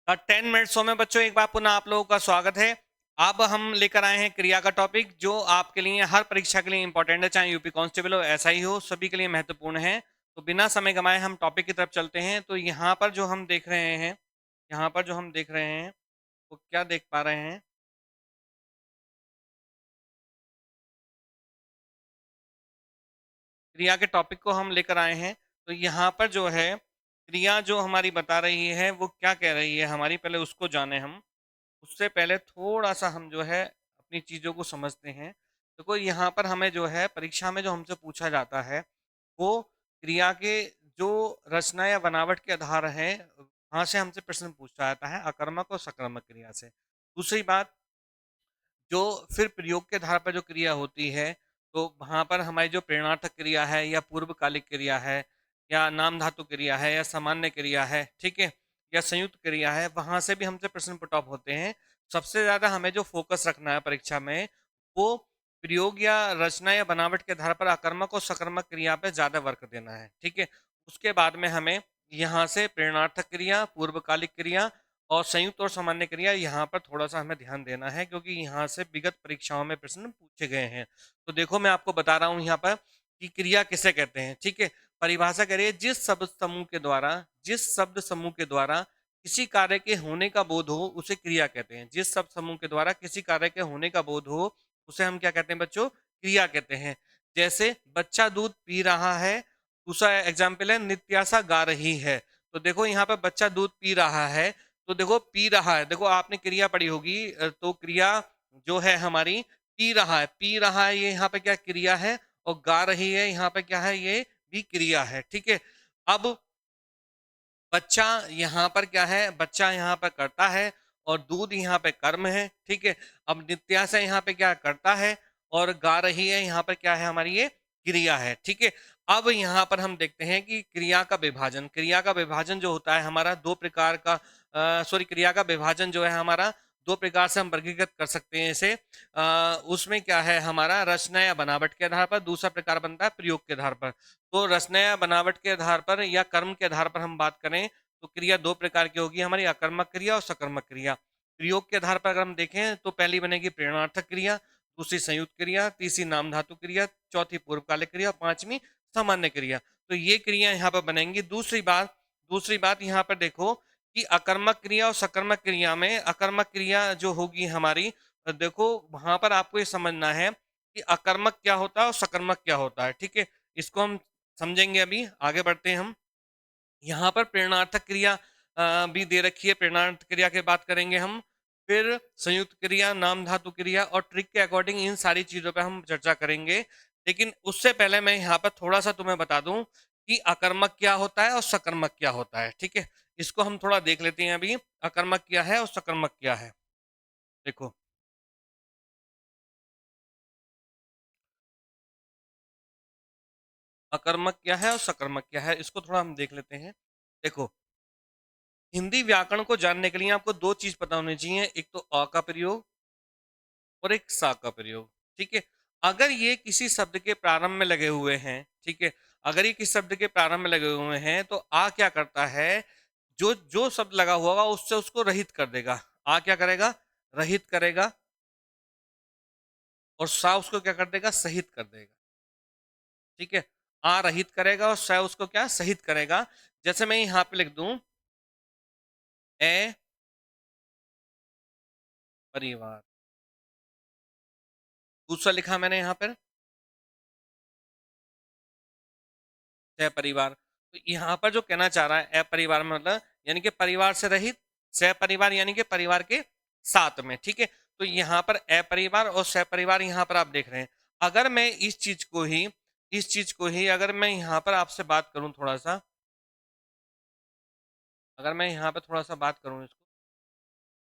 10 minutes में बच्चों एक बार पुनः आप लोगों का स्वागत है। अब हम लेकर आए हैं क्रिया का टॉपिक जो आपके लिए हर परीक्षा के लिए इंपॉर्टेंट है, चाहे यूपी कांस्टेबल हो एसआई हो, सभी के लिए महत्वपूर्ण है। तो बिना समय गंवाए हम टॉपिक की तरफ चलते हैं। तो यहाँ पर जो हम देख रहे हैं, वो क्या देख पा रहे हैं? क्रिया के टॉपिक को हम लेकर आए हैं। तो यहाँ पर जो है क्रिया जो हमारी बता रही है वो क्या कह रही है हमारी, पहले उसको जाने हम। उससे पहले थोड़ा सा हम जो है अपनी चीज़ों को समझते हैं। देखो यहाँ पर हमें जो है परीक्षा में जो हमसे पूछा जाता है वो क्रिया के जो रचना या बनावट के आधार है वहां से हमसे प्रश्न पूछा जाता है, अकर्मक और सकर्मक क्रिया से। दूसरी बात, जो फिर प्रयोग के आधार पर जो क्रिया होती है तो वहां पर हमारी जो प्रेरणार्थक क्रिया है या पूर्वकालिक क्रिया है या नाम धातु क्रिया है या सामान्य क्रिया है, ठीक है, या संयुक्त क्रिया है, वहां से भी हमसे प्रश्न पुट ऑफ होते हैं। सबसे ज्यादा हमें जो फोकस रखना है परीक्षा में वो प्रयोग या रचना या बनावट के आधार पर आकर्मक और सकर्मक क्रिया पे ज्यादा वर्क देना है, ठीक है। उसके बाद में हमें यहाँ से प्रेरणार्थक क्रिया, पूर्वकालिक क्रिया और संयुक्त और सामान्य क्रिया यहाँ पर थोड़ा सा हमें ध्यान देना है क्योंकि यहाँ से विगत परीक्षाओं में प्रश्न पूछे गए हैं। तो देखो मैं आपको बता रहा हूँ यहाँ पर कि क्रिया किसे कहते हैं, ठीक है। परिभाषा करिए, जिस शब्द समूह के द्वारा किसी कार्य के होने का बोध हो उसे क्रिया कहते हैं। जिस शब्द समूह के द्वारा किसी कार्य के होने का बोध हो उसे हम क्या कहते हैं बच्चों? क्रिया कहते हैं। जैसे बच्चा दूध पी रहा है, दूसरा एग्जाम्पल है नित्याशा गा रही है। तो देखो यहाँ पर बच्चा दूध पी रहा है, तो देखो पी रहा है, देखो आपने क्रिया पढ़ी होगी, तो क्रिया जो है हमारी पी रहा है, ये यहाँ पे क्या क्रिया है, और गा रही है यहाँ पे क्या है, ये भी क्रिया है, ठीक है। अब बच्चा यहाँ पर क्या है, बच्चा यहाँ पर करता है और दूध यहाँ पे कर्म है, ठीक है। अब नित्याशा यहाँ पे क्या करता है और गा रही है यहाँ पर क्या है हमारी, ये क्रिया है, ठीक है। अब यहाँ पर हम देखते हैं कि क्रिया का विभाजन जो होता है हमारा दो प्रकार का, क्रिया का विभाजन जो है हमारा दो प्रकार से हम वर्गीकृत कर सकते हैं इसे। उसमें क्या है हमारा, रचना या बनावट के आधार पर, दूसरा प्रकार बनता है प्रयोग के आधार पर। तो रचना या बनावट के आधार पर या कर्म के आधार पर हम बात करें तो क्रिया दो प्रकार की होगी हमारी, अकर्मक क्रिया और सकर्मक क्रिया। प्रयोग के आधार पर अगर हम देखें तो पहली बनेगी प्रेरणार्थक क्रिया, दूसरी संयुक्त क्रिया, तीसरी नाम धातु क्रिया, चौथी पूर्वकालिक क्रिया, पांचवी सामान्य क्रिया। तो ये क्रिया यहाँ पर बनेंगी। दूसरी बात यहाँ पर देखो कि अकर्मक क्रिया और सकर्मक क्रिया में, अकर्मक क्रिया जो होगी हमारी, देखो वहां पर आपको ये समझना है कि अकर्मक क्या होता है और सकर्मक क्या होता है, ठीक है। इसको हम समझेंगे, अभी आगे बढ़ते हैं हम। यहाँ पर प्रेरणार्थक क्रिया भी दे रखी है, प्रेरणार्थ क्रिया की बात करेंगे हम। फिर संयुक्त क्रिया, नाम धातु क्रिया और ट्रिक के अकॉर्डिंग इन सारी चीजों पे हम चर्चा करेंगे। लेकिन उससे पहले मैं यहाँ पर थोड़ा सा तुम्हें बता दूं कि अकर्मक क्या होता है और सकर्मक क्या होता है, ठीक है। इसको हम थोड़ा देख लेते हैं अभी, अकर्मक क्या है और सकर्मक क्या है। देखो अकर्मक क्या है और सकर्मक क्या है, इसको थोड़ा हम देख लेते हैं। देखो, हिंदी व्याकरण को जानने के लिए आपको दो चीज पता होनी चाहिए, एक तो अ का प्रयोग और एक सा का प्रयोग, ठीक है। अगर ये किसी शब्द के प्रारंभ में लगे हुए हैं, ठीक है, अगर ये किसी शब्द के प्रारंभ में लगे हुए हैं तो आ क्या करता है, जो जो शब्द लगा हुआ होगा उससे उसको रहित कर देगा। आ क्या करेगा, रहित करेगा, और सा उसको क्या कर देगा, सहित कर देगा, ठीक है। आ रहित करेगा और सा उसको क्या, सहित करेगा। जैसे मैं यहाँ पे लिख दूं ए परिवार, दूसरा लिखा मैंने यहाँ पर सह परिवार। तो यहाँ पर जो कहना चाह रहा है अपरिवार में मतलब यानी कि परिवार से रहित, सह परिवार यानी कि परिवार के साथ में, ठीक है। तो यहाँ पर अपरिवार और सह परिवार यहाँ पर आप देख रहे हैं। अगर मैं इस चीज को ही अगर मैं यहाँ पर आपसे बात करूं थोड़ा सा, अगर मैं यहाँ पर थोड़ा सा बात करूं, इसको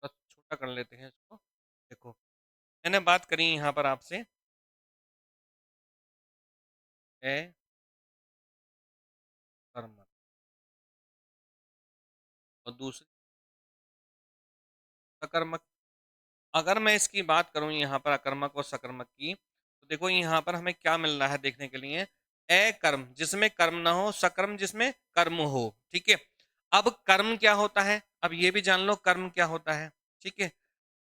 बस छोटा कर लेते हैं इसको। देखो मैंने बात करी यहाँ पर आपसे है कर्म, और दूसरी सकर्मक। अगर मैं इसकी बात करूं यहाँ पर अकर्मक और सकर्मक की, तो देखो यहाँ पर हमें क्या मिल रहा है देखने के लिए, अकर्म जिसमें कर्म ना हो, सकर्म जिसमें कर्म हो, ठीक है। अब कर्म क्या होता है, अब ये भी जान लो कर्म क्या होता है। ठीक है,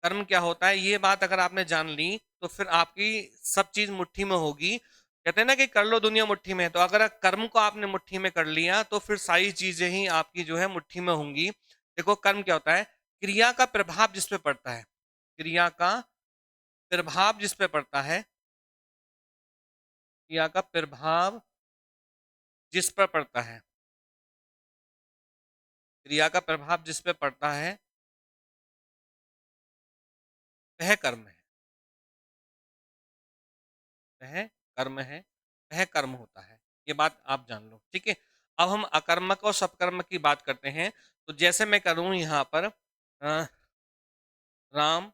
कर्म क्या होता है ये बात अगर आपने जान ली तो फिर आपकी सब चीज मुट्ठी में होगी। कहते हैं ना कि कर लो दुनिया मुट्ठी में, तो अगर कर्म को आपने मुट्ठी में कर लिया तो फिर सारी चीजें ही आपकी जो है मुट्ठी में होंगी। देखो कर्म क्या होता है, क्रिया का प्रभाव जिस पे पड़ता है, क्रिया का प्रभाव जिस पे पड़ता है, क्रिया का प्रभाव जिस पर पड़ता है, क्रिया का प्रभाव जिस पे पड़ता है वह कर्म है, वह कर्म है, वह कर्म होता है। ये बात आप जान लो। ठीक है, अब हम अकर्मक और सकर्मक की बात करते हैं। तो जैसे मैं करूं यहां पर राम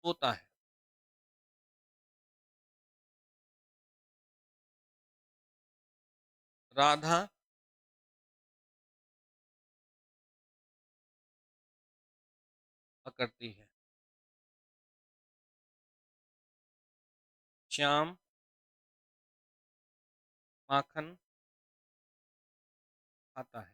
सोता है, राधा पकड़ती है, श्याम माखन खाता है,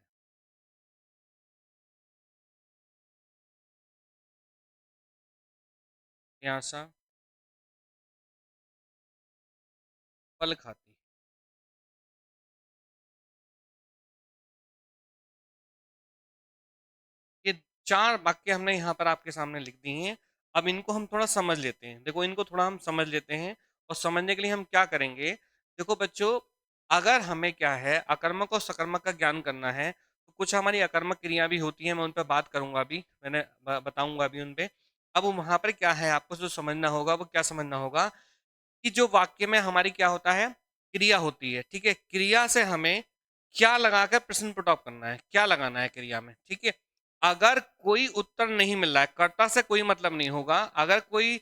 प्यासा फल खाती है। ये चार वाक्य हमने यहाँ पर आपके सामने लिख दिए हैं। अब इनको हम थोड़ा समझ लेते हैं। देखो इनको थोड़ा हम समझ लेते हैं, और समझने के लिए हम क्या करेंगे। देखो बच्चों, अगर हमें क्या है अकर्मक और सकर्मक का ज्ञान करना है तो कुछ हमारी अकर्मक क्रिया भी होती है, मैं उन पर बात करूंगा अभी, मैंने बताऊंगा अभी उन पे। अब वहां पर क्या है आपको जो समझना होगा वो क्या समझना होगा कि जो वाक्य में हमारी क्या होता है, क्रिया होती है। ठीक है, क्रिया से हमें क्या लगाकर प्रश्न पुट ऑफ करना है, क्या लगाना है क्रिया में। ठीक है, अगर कोई उत्तर नहीं मिल रहा है, कर्ता से कोई मतलब नहीं होगा, अगर कोई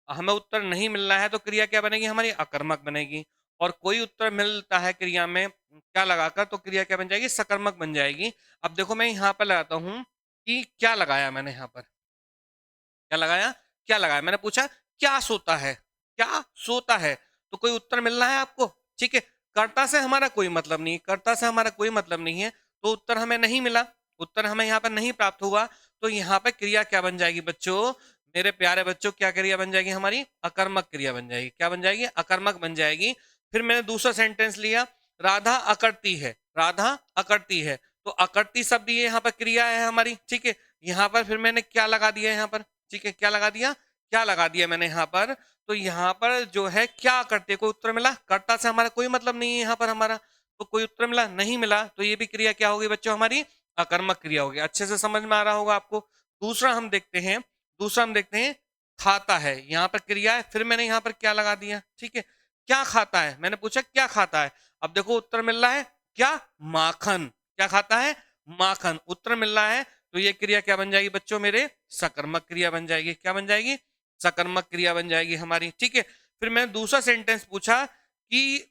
हमें उत्तर नहीं मिल रहा है तो क्रिया क्या बनेगी हमारी, अकर्मक बनेगी। और कोई उत्तर मिलता है क्रिया में क्या लगाकर तो क्रिया क्या बन जाएगी, सकर्मक बन जाएगी। अब देखो मैं यहाँ पर लगाता हूँ कि क्या लगाया मैंने यहाँ पर, क्या लगाया, क्या लगाया, मैंने पूछा क्या सोता है, क्या सोता है, तो कोई उत्तर मिल रहा है आपको। ठीक है, कर्ता से हमारा कोई मतलब नहीं, कर्ता से हमारा कोई मतलब नहीं है, तो उत्तर हमें नहीं मिला, उत्तर हमें यहाँ पर नहीं प्राप्त हुआ। तो यहाँ पर क्रिया क्या बन जाएगी बच्चों, मेरे प्यारे बच्चों, क्या क्रिया बन जाएगी हमारी, अकर्मक क्रिया बन जाएगी। क्या बन जाएगी, अकर्मक बन जाएगी। फिर मैंने दूसरा सेंटेंस लिया, राधा अकड़ती है, राधा अकड़ती है, तो अकड़ती शब्द ये यहाँ पर क्रिया है हमारी। ठीक है, यहाँ पर फिर मैंने क्या लगा दिया यहाँ पर, ठीक है, क्या लगा दिया, क्या लगा दिया मैंने यहाँ पर, तो यहाँ पर जो है क्या करते, कोई उत्तर मिला, कर्ता से हमारा कोई मतलब नहीं है यहाँ पर हमारा, तो कोई उत्तर मिला नहीं मिला, तो ये भी क्रिया क्या होगी बच्चों हमारी, अकर्मक क्रिया होगी। अच्छे से समझ में आ रहा होगा आपको। दूसरा हम देखते हैं, दूसरा हम देखते हैं, खाता है, यहाँ पर क्रिया है, फिर मैंने यहाँ पर क्या लगा दिया। ठीक है, क्या खाता है, मैंने पूछा क्या खाता है, अब देखो उत्तर मिल रहा है क्या, माखन, क्या खाता है, माखन, उत्तर मिल रहा है। तो ये क्रिया क्या बन जाएगी बच्चों मेरे, सकर्मक क्रिया बन जाएगी। क्या बन जाएगी, सकर्मक क्रिया बन जाएगी हमारी। ठीक है, फिर मैंने दूसरा सेंटेंस पूछा कि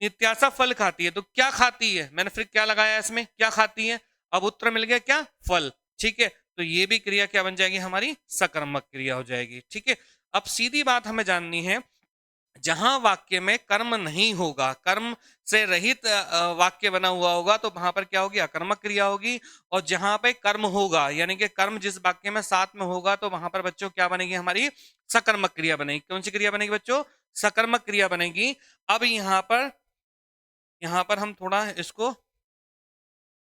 नित्याशा फल खाती है, तो क्या खाती है, मैंने फिर क्या लगाया इसमें, क्या खाती है, अब उत्तर मिल गया क्या, फल। ठीक है, तो ये भी क्रिया क्या बन जाएगी हमारी, सकर्मक क्रिया हो जाएगी। ठीक है, अब सीधी बात हमें जाननी है, जहां वाक्य में कर्म नहीं होगा, कर्म से रहित वाक्य बना हुआ होगा, तो वहां पर क्या होगी, अकर्मक क्रिया होगी। और जहां पे कर्म होगा, यानी कि कर्म जिस वाक्य में साथ में होगा, तो वहां पर बच्चों क्या बनेगी हमारी, सकर्मक क्रिया बनेगी। कौन सी क्रिया बनेगी बच्चों, सकर्मक क्रिया बनेगी। अब यहां पर हम थोड़ा इसको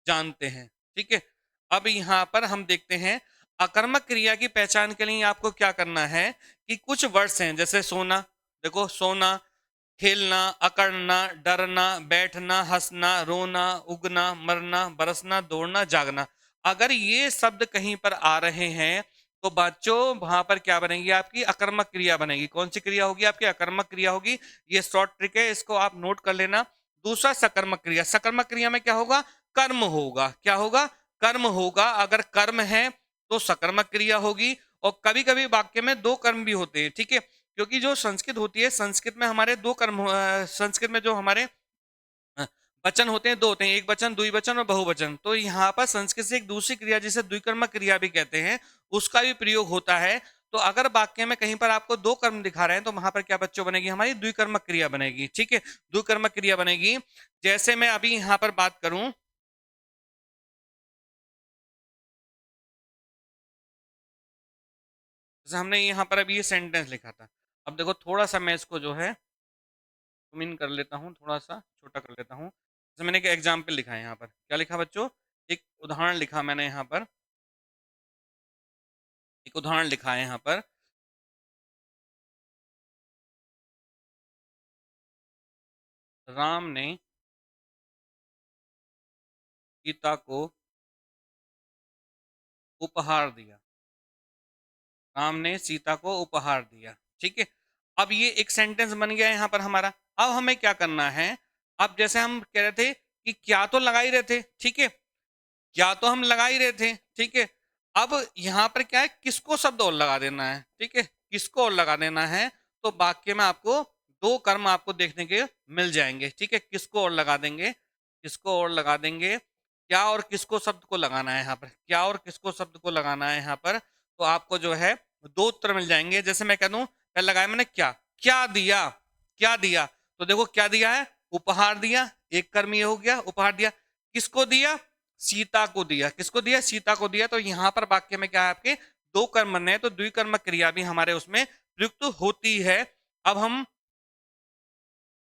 जानते हैं। ठीक है, अब यहां पर हम देखते हैं अकर्मक क्रिया की पहचान के लिए आपको क्या करना है कि कुछ वर्ड्स हैं, जैसे सोना, देखो सोना, खेलना, अकड़ना, डरना, बैठना, हंसना, रोना, उगना, मरना, बरसना, दौड़ना, जागना, अगर ये शब्द कहीं पर आ रहे हैं तो बच्चों वहां पर क्या बनेगी आपकी, अकर्मक क्रिया बनेगी। कौन सी क्रिया होगी आपकी, अकर्मक क्रिया होगी। ये शॉर्ट ट्रिक है, इसको आप नोट कर लेना। दूसरा सकर्मक क्रिया, सकर्मक क्रिया में क्या होगा, कर्म होगा, क्या होगा, कर्म होगा। अगर कर्म है तो सकर्मक क्रिया होगी। और कभी कभी वाक्य में दो कर्म भी होते हैं। ठीक है, क्योंकि जो संस्कृत होती है, संस्कृत में हमारे दो कर्म संस्कृत में जो हमारे अ, वचन होते हैं, दो होते हैं, एक वचन, द्विवचन और बहुवचन। तो यहाँ पर संस्कृत से एक दूसरी क्रिया जिसे द्विकर्मक क्रिया भी कहते हैं, उसका भी प्रयोग होता है। तो अगर वाक्य में कहीं पर आपको दो कर्म दिखा रहे हैं तो वहां पर क्या बच्चों बनेगी हमारी, द्विकर्मक क्रिया बनेगी। ठीक है, द्विकर्मक क्रिया बनेगी। जैसे मैं अभी यहाँ पर बात करूं, जैसे हमने यहाँ पर अभी ये सेंटेंस लिखा था। अब देखो थोड़ा सा मैं इसको जो है जूम इन कर लेता हूँ, थोड़ा सा छोटा कर लेता हूँ। जैसे मैंने एक एग्जाम्पल लिखा है यहाँ पर, क्या लिखा बच्चों, एक उदाहरण लिखा मैंने यहाँ पर, एक उदाहरण लिखा है यहाँ पर। राम ने सीता को उपहार दिया। राम ने सीता को उपहार दिया। ठीक है, अब ये एक सेंटेंस बन गया यहाँ पर हमारा। अब हमें क्या करना है, अब जैसे हम कह रहे थे कि क्या तो लगा ही रहे थे, ठीक है, क्या तो हम लगा ही रहे थे, ठीक है। अब यहाँ पर क्या है, किसको शब्द और लगा देना है, ठीक है, किसको और लगा देना है। तो वाक्य में आपको दो कर्म आपको देखने के मिल जाएंगे, ठीक है। किसको और लगा देंगे, किसको और लगा देंगे, क्या और किसको शब्द को लगाना है यहाँ पर, क्या और किसको शब्द को लगाना है यहाँ पर। तो आपको जो है दो उत्तर मिल जाएंगे। जैसे मैं कह दूं, पहले लगाया मैंने क्या, क्या दिया, क्या दिया, तो देखो क्या दिया है, उपहार दिया, एक कर्म ये हो गया, उपहार दिया। किसको दिया, सीता को दिया, किसको दिया, सीता को दिया। तो यहाँ पर वाक्य में क्या है, आपके दो कर्म बनने हैं, तो द्विकर्मक क्रिया भी हमारे उसमें प्रयुक्त होती है। अब हम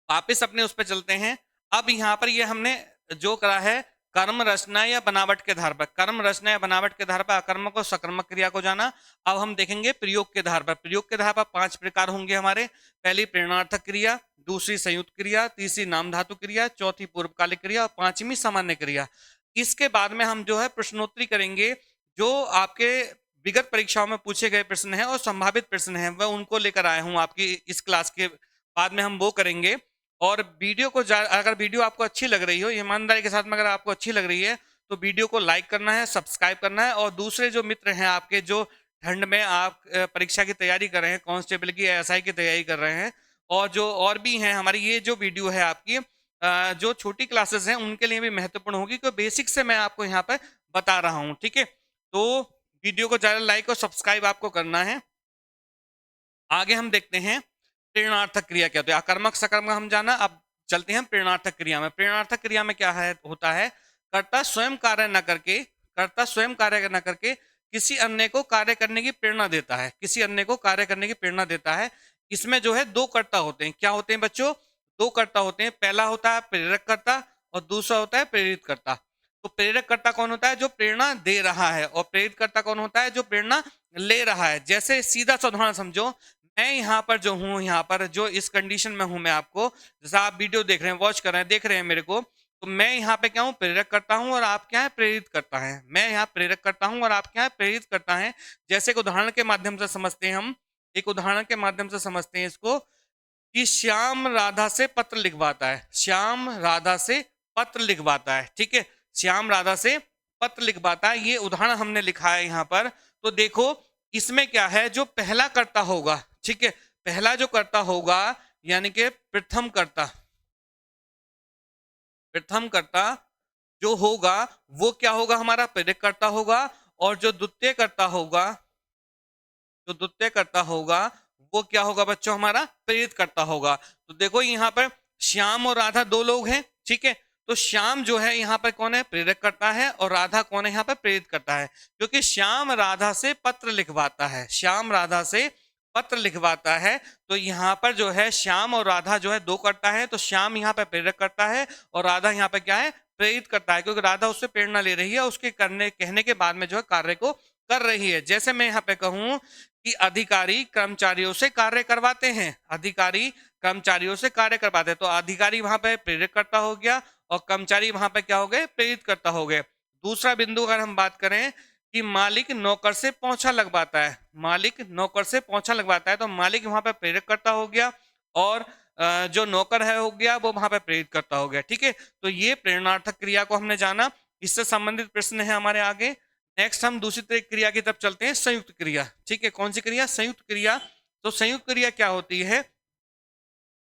वापिस अपने उस पर चलते हैं। अब यहाँ पर ये हमने जो करा है, कर्म रचना या बनावट के आधार पर, कर्म रचना या बनावट के आधार पर अकर्मक और सकर्मक क्रिया को जाना। अब हम देखेंगे प्रयोग के आधार पर। प्रयोग के आधार पर 5 प्रकार होंगे हमारे। पहली प्रेरणार्थक क्रिया, दूसरी संयुक्त क्रिया, तीसरी नाम धातु क्रिया, चौथी पूर्वकालिक क्रिया और पांचवी सामान्य क्रिया। इसके बाद में हम जो है प्रश्नोत्तरी करेंगे, जो आपके विगत परीक्षाओं में पूछे गए प्रश्न हैं और संभावित प्रश्न हैं, वह उनको लेकर आया हूं आपकी इस क्लास के बाद में हम वो करेंगे। और वीडियो को अगर वीडियो आपको अच्छी लग रही हो, ईमानदारी के साथ में अगर आपको अच्छी लग रही है, तो वीडियो को लाइक करना है, सब्सक्राइब करना है। और दूसरे जो मित्र हैं आपके, जो ठंड में आप परीक्षा की तैयारी कर रहे हैं, कांस्टेबल की, एएसआई की तैयारी कर रहे हैं, और जो और भी हैं, हमारी ये जो वीडियो है आपकी जो छोटी क्लासेस हैं उनके लिए भी महत्वपूर्ण होगी, क्योंकि बेसिक से मैं आपको यहाँ पर बता रहा हूँ, ठीक है। तो वीडियो को ज्यादा लाइक और सब्सक्राइब आपको करना है। आगे हम देखते हैं प्रेरणार्थक क्रिया क्या होती है। आकर्मक सकर्मक हम जाना, अब चलते हैं प्रेरणार्थक क्रिया में। प्रेरणार्थक क्रिया में क्या है, होता है, कर्ता स्वयं कार्य न करके, कर्ता स्वयं कार्य न करके किसी अन्य को कार्य करने की प्रेरणा देता है, किसी अन्य को कार्य करने की प्रेरणा देता है। इसमें जो है दो कर्ता होते हैं। क्या होते हैं बच्चों, दो कर्ता होते हैं। पहला होता है प्रेरक कर्ता और दूसरा होता है प्रेरित कर्ता। तो प्रेरक कर्ता कौन होता है, जो प्रेरणा दे रहा है, और प्रेरित कर्ता कौन होता है, जो प्रेरणा ले रहा है। जैसे सीधा सा उदाहरण समझो, मैं यहाँ पर जो हूँ, यहाँ पर जो इस कंडीशन में हूँ मैं, आपको जैसा आप वीडियो देख रहे हैं, वॉच कर रहे हैं, देख रहे हैं मेरे को, तो मैं यहाँ पे क्या हूँ, प्रेरक करता हूँ, और आप क्या है, प्रेरित करता है। मैं यहाँ प्रेरक करता हूँ और आप क्या है, प्रेरित करता है। जैसे एक उदाहरण के माध्यम से समझते हैं हम, एक उदाहरण के माध्यम से समझते हैं इसको, कि श्याम राधा से पत्र लिखवाता है, श्याम राधा से पत्र लिखवाता है, ठीक है, श्याम राधा से पत्र लिखवाता है। ये उदाहरण हमने लिखा है यहाँ पर। तो देखो इसमें क्या है, जो पहला कर्ता होगा, ठीक है, पहला जो कर्ता होगा, यानी कि प्रथम कर्ता, प्रथम कर्ता जो होगा वो क्या होगा, हमारा प्रेरक कर्ता होगा। और जो द्वितीय कर्ता होगा, जो द्वितीय कर्ता होगा, वो क्या होगा बच्चों, हमारा प्रेरित कर्ता होगा। तो देखो यहाँ पर श्याम और राधा दो लोग हैं, ठीक है। तो श्याम जो है यहाँ पर कौन है, प्रेरक करता है, और राधा कौन है, यहाँ पर प्रेरित करता है। क्योंकि श्याम राधा से पत्र लिखवाता है, श्याम राधा से पत्र लिखवाता है। तो यहाँ पर जो है श्याम और राधा जो है दो करता है। तो श्याम यहाँ पर प्रेरक करता है और राधा यहाँ पर क्या है, प्रेरित करता है, क्योंकि राधा उससे प्रेरणा ले रही है, उसके करने कहने के बाद में जो है कार्य को कर रही है। जैसे मैं यहाँ पे कहूं कि अधिकारी कर्मचारियों से कार्य करवाते हैं, अधिकारी कर्मचारियों से कार्य करवाते हैं, तो अधिकारी वहां पे प्रेरित करता हो गया और कर्मचारी वहां पे क्या हो गए, प्रेरित करता हो गए। दूसरा बिंदु अगर हम बात करें कि मालिक नौकर से पोंछा लगवाता है, मालिक नौकर से पोंछा लगवाता है, तो मालिक वहां पे प्रेरित करता हो गया और जो नौकर है हो गया वो वहां पे प्रेरित करता हो गया, ठीक है। तो ये प्रेरणार्थक क्रिया को हमने जाना। इससे संबंधित प्रश्न है हमारे आगे। नेक्स्ट हम दूसरी क्रिया की तरफ चलते हैं, संयुक्त क्रिया, ठीक है। कौन सी क्रिया, संयुक्त क्रिया। तो संयुक्त क्रिया क्या होती है,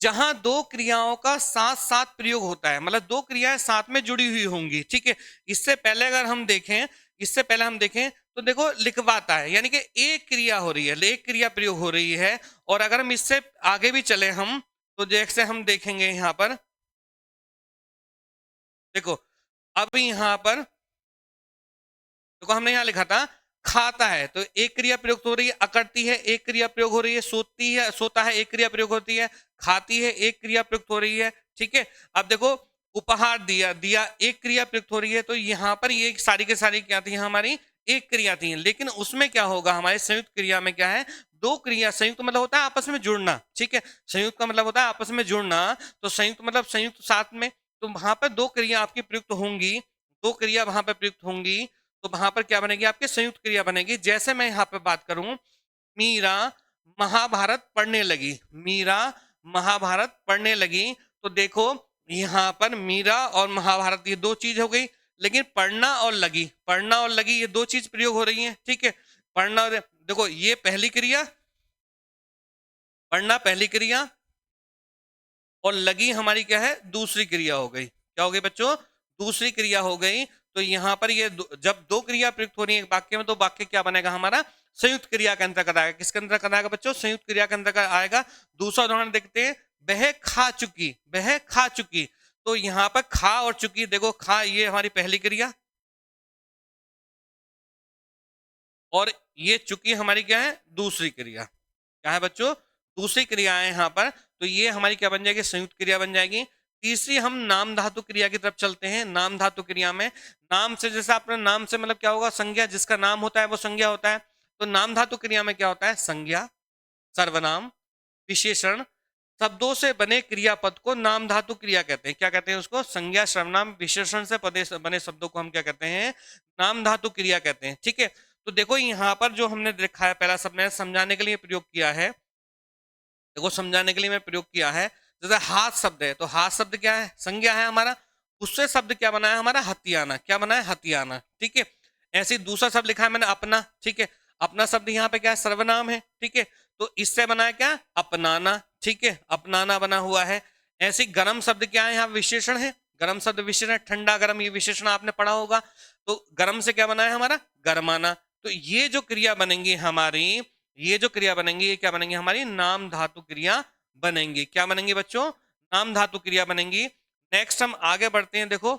जहां दो क्रियाओं का साथ साथ प्रयोग होता है, मतलब दो क्रियाएं साथ में जुड़ी हुई होंगी, ठीक है। इससे पहले अगर हम देखें, इससे पहले हम देखें तो देखो लिखवाता है, यानी कि एक क्रिया हो रही है, एक क्रिया प्रयोग हो रही है। और अगर हम इससे आगे भी चले हम, तो जैसे हम देखेंगे यहां पर, देखो अब यहां पर देखो हमने यहां लिखा था खाता है तो एक क्रिया प्रयुक्त हो रही है, अकरती है एक क्रिया प्रयोग हो रही है, सोती है सोता है एक क्रिया प्रयोग होती है, खाती है एक क्रिया प्रयुक्त हो रही है। ठीक है, अब देखो उपहार दिया, दिया एक क्रिया प्रयुक्त हो रही है, तो यहाँ पर ये सारी के सारी क्या थी हमारी एक क्रिया थी। लेकिन उसमें क्या होगा, हमारे संयुक्त क्रिया में क्या है, दो क्रिया। संयुक्त मतलब होता है आपस में जुड़ना, ठीक है, संयुक्त का मतलब होता है आपस में जुड़ना, तो संयुक्त मतलब संयुक्त साथ में, तो वहां पर दो क्रिया आपकी प्रयुक्त होंगी, दो क्रिया वहां पर प्रयुक्त होंगी, तो वहां पर क्या बनेगी, आपके संयुक्त क्रिया बनेगी। जैसे मैं यहाँ पे बात करूं, मीरा महाभारत पढ़ने लगी, मीरा महाभारत पढ़ने लगी, तो देखो यहाँ पर मीरा और महाभारत ये दो चीज हो गई, लेकिन पढ़ना और लगी, पढ़ना और लगी ये दो चीज प्रयोग हो रही है। ठीक है, पढ़ना और देखो ये पहली क्रिया, पढ़ना पहली क्रिया, और लगी हमारी क्या है, दूसरी क्रिया हो गई। क्या हो गई बच्चों, दूसरी क्रिया हो गई। तो यहाँ पर ये जब दो क्रिया प्रयुक्त हो रही है एक वाक्य में, तो वाक्य क्या बनेगा हमारा, संयुक्त क्रिया के अंतर्गत आएगा। किसके अंतर्गत आएगा बच्चों, संयुक्त क्रिया के अंतर्गत आएगा। दूसरा उदाहरण देखते हैं, वह खा चुकी, वह खा चुकी, तो यहाँ पर खा और चुकी, देखो खा ये हमारी पहली क्रिया, और ये चुकी हमारी क्या है, दूसरी क्रिया। क्या है बच्चों, दूसरी क्रिया है यहाँ पर, तो ये हमारी क्या बन जाएगी, संयुक्त क्रिया बन जाएगी। तीसरी हम नाम धातु क्रिया की तरफ चलते हैं। नाम धातु क्रिया में नाम से, जैसे आपने नाम से मतलब क्या होगा, संज्ञा, जिसका नाम होता है वो संज्ञा होता है। तो नाम धातु क्रिया में क्या होता है, संज्ञा, सर्वनाम, विशेषण, शब्दों से बने क्रियापद को नाम धातु क्रिया कहते हैं। क्या कहते हैं उसको, संज्ञा, सर्वनाम, विशेषण से पदे बने शब्दों को हम क्या कहते हैं, नाम धातु क्रिया कहते हैं। ठीक है, तो देखो यहाँ पर जो हमने देखा है, पहला शब्द मैंने समझाने के लिए प्रयोग किया है, देखो समझाने के लिए मैं प्रयोग किया है। जैसे हाथ शब्द है, तो हाथ शब्द क्या है, संज्ञा है हमारा, उससे शब्द क्या बना है हमारा, हथियाना। क्या बना है, हथियाना। ठीक है, ऐसे ही दूसरा शब्द लिखा है मैंने, अपना। ठीक है, अपना शब्द यहाँ पे क्या है, सर्वनाम है। ठीक है, तो इससे बना है क्या, अपनाना। ठीक है, अपनाना बना हुआ है। ऐसे ही गर्म शब्द क्या है, यहाँ विशेषण है, गर्म शब्द विशेषण, ठंडा गर्म ये विशेषण आपने पढ़ा होगा। तो गर्म से क्या बना है हमारा, गरमाना। तो ये जो क्रिया बनेंगी हमारी, ये जो क्रिया बनेंगी ये क्या बनेंगी हमारी, नाम धातु क्रिया बनेंगी। क्या बनेंगी बच्चों, नाम धातु क्रिया बनेंगी। नेक्स्ट हम आगे बढ़ते हैं, देखो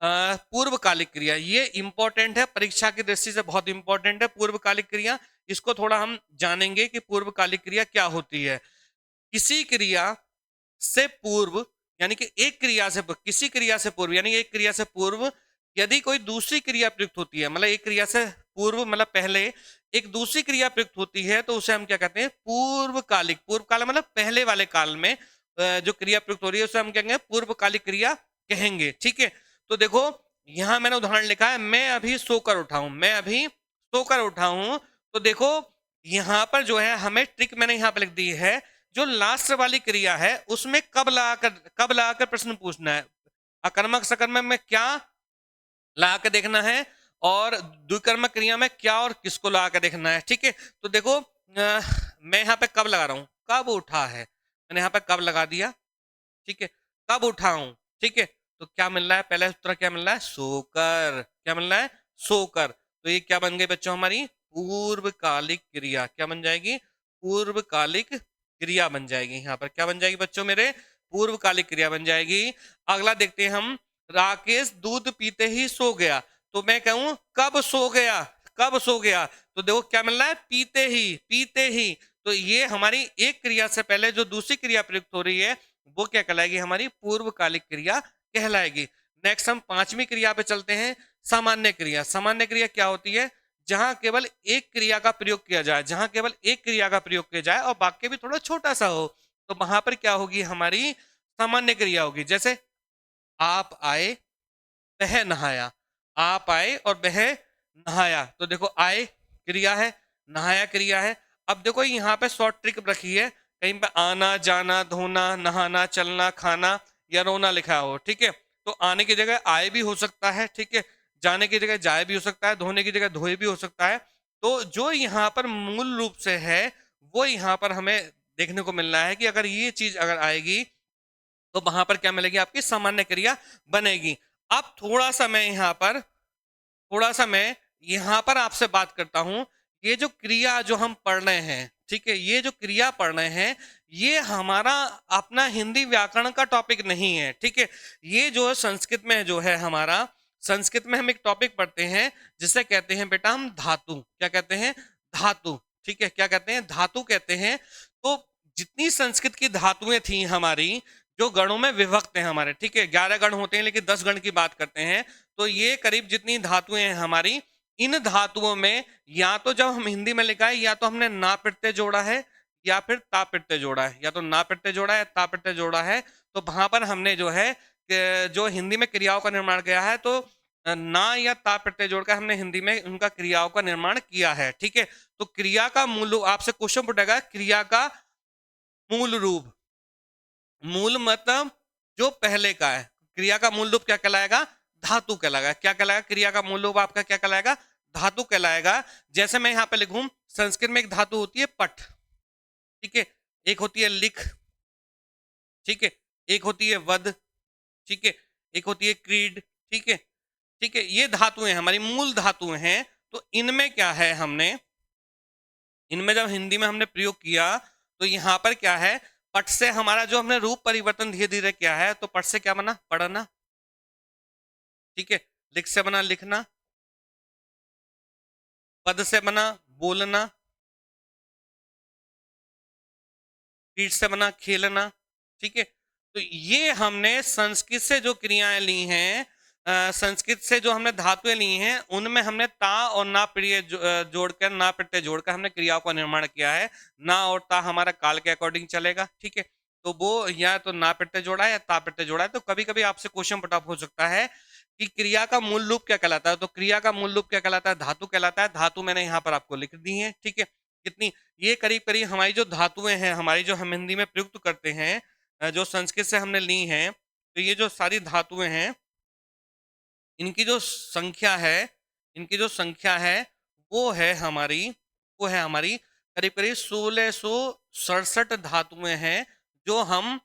पूर्वकालिक क्रिया, ये इंपॉर्टेंट है, परीक्षा की दृष्टि से बहुत इंपॉर्टेंट है पूर्वकालिक क्रिया। इसको थोड़ा हम जानेंगे कि पूर्वकालिक क्रिया क्या होती है। किसी क्रिया से पूर्व, यानी कि एक क्रिया से, किसी क्रिया से पूर्व यानी एक क्रिया से पूर्व यदि कोई दूसरी क्रिया प्रयुक्त होती है, मतलब एक क्रिया से पूर्व मतलब पहले एक दूसरी क्रिया प्रयुक्त होती है, तो उसे हम क्या कहते हैं, पूर्वकालिक। पूर्वकाल मतलब पहले वाले काल में जो क्रिया प्रयुक्त हो रही है उसे हम कहेंगे पूर्वकालिक क्रिया कहेंगे। ठीक है, तो देखो यहां मैंने उदाहरण लिखा है, मैं अभी सोकर उठा हूं, मैं अभी सोकर उठा हूं। तो देखो यहां पर जो है हमें ट्रिक मैंने यहां पर लिख दी है, जो लास्ट वाली क्रिया है उसमें कब लगाकर प्रश्न पूछना है। अकर्मक सकर्मक में क्या लगा के देखना है, और द्विकर्मक क्रिया में क्या और किसको लगा के देखना है। ठीक है, तो देखो मैं यहाँ पे कब लगा रहा हूं, कब उठा है, मैंने यहाँ पे कब लगा दिया। ठीक है, कब उठा हूं। ठीक है, तो क्या मिल रहा है, पहला उत्तर क्या मिल रहा है, सोकर। क्या मिल रहा है, सोकर। तो ये क्या बन गई बच्चों, हमारी पूर्वकालिक क्रिया। क्या बन जाएगी, पूर्वकालिक क्रिया बन जाएगी। यहाँ पर क्या बन जाएगी बच्चों मेरे, पूर्वकालिक क्रिया बन जाएगी। अगला देखते हैं हम, राकेश दूध पीते ही सो गया, तो मैं कहूं कब सो गया, कब सो गया, तो देखो क्या मिल रहा है, पीते ही, पीते ही। तो ये हमारी एक क्रिया से पहले जो दूसरी क्रिया प्रयुक्त हो रही है वो क्या कहलाएगी, हमारी पूर्वकालिक क्रिया कहलाएगी। नेक्स्ट हम पांचवी क्रिया पे चलते हैं, सामान्य क्रिया। सामान्य क्रिया क्या होती है, जहां केवल एक क्रिया का प्रयोग किया जाए, जहां केवल एक क्रिया का प्रयोग किया जाए और वाक्य भी थोड़ा छोटा सा हो, तो वहां पर क्या होगी, हमारी सामान्य क्रिया होगी। जैसे आप आए, वह नहाया, आप आए और वह नहाया, तो देखो आए क्रिया है, नहाया क्रिया है। अब देखो यहाँ पे शॉर्ट ट्रिक रखी है, कहीं पे आना जाना धोना नहाना चलना खाना या रोना लिखा हो। ठीक है, तो आने की जगह आए भी हो सकता है, ठीक है, जाने की जगह जाए भी हो सकता है, धोने की जगह धोए भी हो सकता है। तो जो यहाँ पर मूल रूप से है वो यहाँ पर हमें देखने को मिल रहा है कि अगर ये चीज अगर आएगी तो वहां पर क्या मिलेगी, आपकी सामान्य क्रिया बनेगी। अब थोड़ा सा मैं यहां पर आपसे बात करता हूं, ये जो क्रिया जो हम पढ़ रहे हैं, ठीक है, ये जो क्रिया पढ़ रहे हैं ये हमारा अपना हिंदी व्याकरण का टॉपिक नहीं है। ठीक है, ये जो संस्कृत में जो है हमारा संस्कृत में हम एक टॉपिक पढ़ते हैं जिसे कहते हैं बेटा हम धातु। क्या कहते हैं? धातु। ठीक है, क्या कहते हैं? धातु कहते हैं। तो जितनी संस्कृत की धातुएं थी हमारी, जो गणों में विभक्त है हमारे, ठीक है, 11 गण होते हैं लेकिन 10 गण की बात करते हैं, तो ये करीब जितनी धातुएं हैं हमारी, इन धातुओं में या तो जब हम हिंदी में लिखा है या तो हमने ना प्रत्यय जोड़ा है या फिर ता प्रत्यय जोड़ा है, या तो ना प्रत्यय जोड़ा है, ता प्रत्यय जोड़ा है। तो वहां पर हमने जो है जो हिंदी में क्रियाओं का निर्माण किया है, तो ना या ता प्रत्यय जोड़कर हमने हिंदी में उनका क्रियाओं का निर्माण किया है। ठीक है, तो क्रिया का मूल, आपसे क्वेश्चन पूछेगा क्रिया का मूल रूप। मूल मतलब जो पहले का है, क्रिया का मूल रूप क्या कहलाएगा? धातु कहलाएगा। क्या कहलाएगा? क्रिया का मूल रूप आपका क्या कहलाएगा? धातु कहलाएगा। जैसे मैं यहां पे लिखूं, संस्कृत में एक धातु होती है पठ, ठीक है, एक होती है लिख, ठीक है, एक होती है वध, ठीक है, एक होती है क्रीड, ठीक है, ठीक है, ये धातुएं हमारी मूल धातुएं हैं। तो इनमें क्या है, हमने इनमें जब हिंदी में हमने प्रयोग किया तो यहां पर क्या है, पट से हमारा जो हमने रूप परिवर्तन धीरे धीरे किया है, तो पट से क्या बना? पढ़ना, ठीक है, लिख से बना लिखना, पद से बना बोलना, क्रीड से बना खेलना, ठीक है। तो ये हमने संस्कृत से जो क्रियाएं ली हैं, संस्कृत से जो हमने धातुएं ली हैं, उनमें हमने ता और ना प्रिय जोड़कर, ना प्रत्यय जोड़कर हमने क्रियाओं का निर्माण किया है। ना और ता हमारा काल के अकॉर्डिंग चलेगा, ठीक है। तो वो या तो ना प्रत्यय जोड़ा है या ता प्रत्यय जोड़ा है। तो कभी कभी आपसे क्वेश्चन पटअप हो सकता है कि क्रिया का मूल रूप क्या कहलाता है। तो क्रिया का मूल रूप क्या कहलाता है? धातु कहलाता है। धातु मैंने यहाँ पर आपको लिख दी है, ठीक है। कितनी? ये करीब करीब हमारी जो धातुएं हैं, हमारी जो हम हिंदी में प्रयुक्त करते हैं, जो संस्कृत से हमने ली हैं, तो ये जो सारी धातुएं हैं, इनकी जो संख्या है, इनकी जो संख्या है वो है हमारी, वो है हमारी करीब करीब 1667 धातुएं हैं, जो हम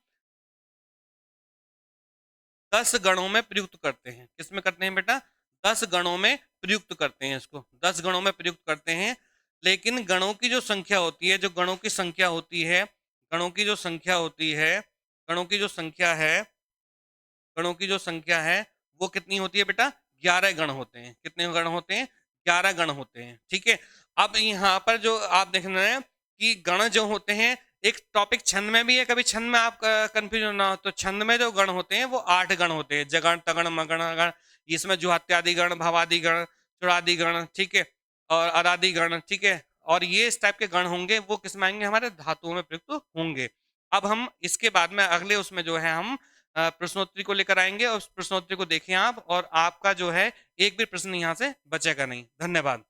10 गणों में प्रयुक्त करते हैं। किसमें करते हैं बेटा? 10 गणों में प्रयुक्त करते हैं, इसको 10 गणों में प्रयुक्त करते हैं। लेकिन गणों की जो संख्या होती है, जो गणों की संख्या होती है, गणों की जो संख्या होती है, गणों की जो संख्या है, गणों की जो संख्या है, वो कितनी होती है बेटा? 11 गण होते हैं। कितने गण होते हैं? 11 गण होते हैं, ठीक है। अब यहाँ पर जो आप देख रहे हैं कि गण जो होते हैं, एक टॉपिक छंद में भी है, कभी छंद में आप कंफ्यूजन ना हो, तो छंद में जो गण होते हैं वो 8 गण होते हैं। जगण, तगण, मगण गण, इसमें जुहात्यादि गण, भवादि गण, चुरादि गण, ठीक है, और अरादि गण, ठीक है। और ये इस टाइप के गण होंगे, वो किस में आएंगे? हमारे धातुओं में प्रयुक्त होंगे। अब हम इसके बाद में अगले उसमें जो है हम प्रश्नोत्तरी को लेकर आएंगे, और उस प्रश्नोत्तरी को देखें आप, और आपका जो है एक भी प्रश्न यहाँ से बचेगा नहीं। धन्यवाद।